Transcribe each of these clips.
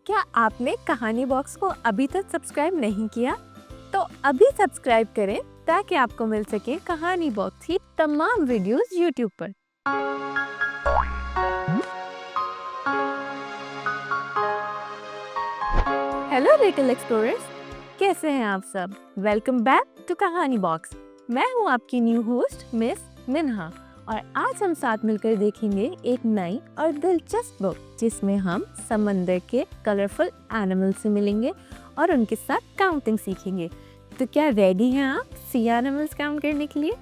क्या आपने कहानी बॉक्स को अभी तक सब्सक्राइब नहीं किया? तो अभी सब्सक्राइब करें ताकि आपको मिल सके कहानी बॉक्स की तमाम वीडियोस यूट्यूब पर। हेलो लिटिल एक्सप्लोरर्स, कैसे हैं आप सब? Welcome back to Kahani box. मैं हूं आपकी न्यू होस्ट मिस मिन्हा और आज हम साथ मिलकर देखेंगे एक नई और दिलचस्प बुक जिसमें हम समंदर के कलरफुल एनिमल से मिलेंगे और उनके साथ काउंटिंग सीखेंगे। तो क्या रेडी हैं आप सी एनिमल्स काउंट करने के लिए?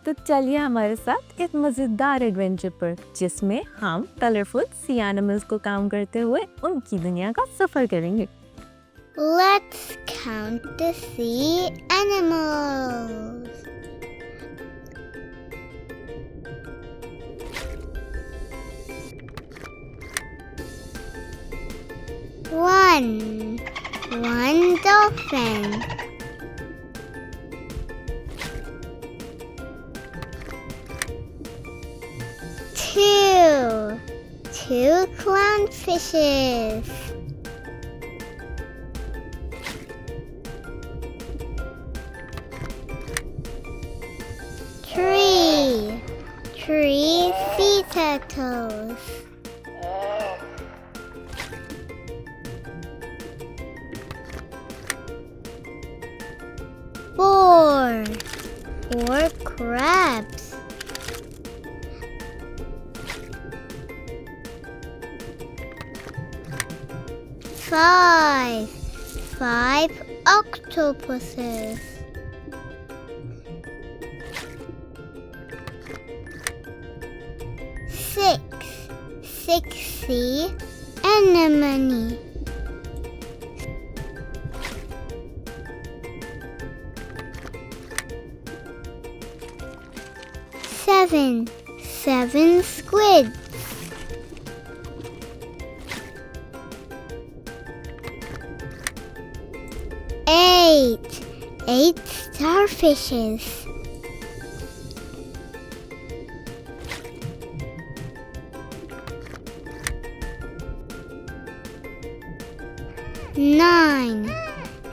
तो चलिए हमारे साथ एक मज़ेदार एडवेंचर पर जिसमें हम कलरफुल सी एनिमल्स को काउंट करते हुए उनकी दुनिया का सफ़र करेंगे। Let's count the sea animals. One dolphin. Two clownfishes. Three sea turtles. Four crabs. Five octopuses. Six sea anemone. Seven squids. Eight starfishes.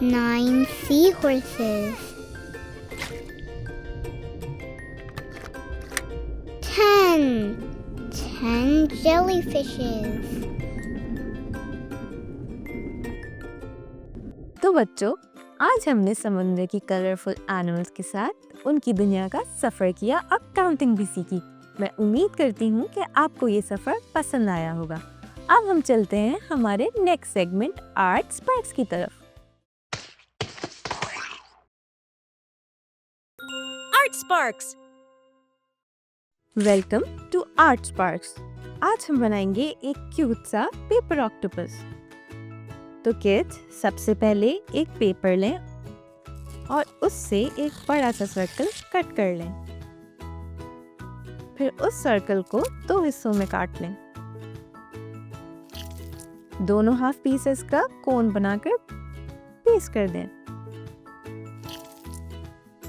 Nine seahorses. 10 jellyfishes. तो बच्चों, आज हमने समुद्र की कलरफुल एनिमल्स के साथ उनकी दुनिया का सफ़र किया और काउंटिंग भी सीखी। मैं उम्मीद करती हूँ कि आपको ये सफ़र पसंद आया होगा। अब हम चलते हैं हमारे नेक्स्ट सेगमेंट आर्ट स्पार्क्स की तरफ। Art Sparks. Welcome to Art Sparks. आज हम बनाएंगे एक क्यूट सा पेपर ऑक्टोपस। तो किड्स, सबसे पहले एक पेपर लें और उससे एक बड़ा सा सर्कल कट कर लें। फिर उस सर्कल को 2 हिस्सों में काट लें। दोनों हाफ पीसेस का कोन बनाकर पेस्ट कर दें।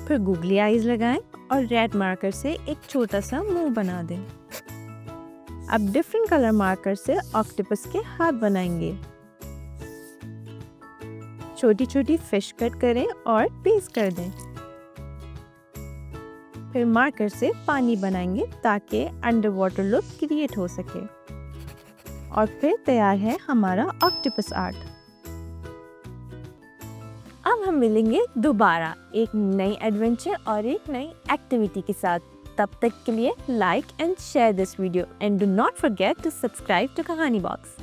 फिर गूगली आईज लगाएं और रेड मार्कर से एक छोटा सा मुंह बना दें। अब डिफरेंट कलर मार्कर से ऑक्टोपस के हाथ बनाएंगे। छोटी छोटी फिश कट करें और पेस्ट कर दें। फिर मार्कर से पानी बनाएंगे ताकि अंडर वाटर लुक क्रिएट हो सके। और फिर तैयार है हमारा ऑक्टोपस आर्ट। अब हम मिलेंगे दोबारा एक नई एडवेंचर और एक नई एक्टिविटी के साथ। तब तक के लिए like and share this video and do not forget to subscribe to Kahani box.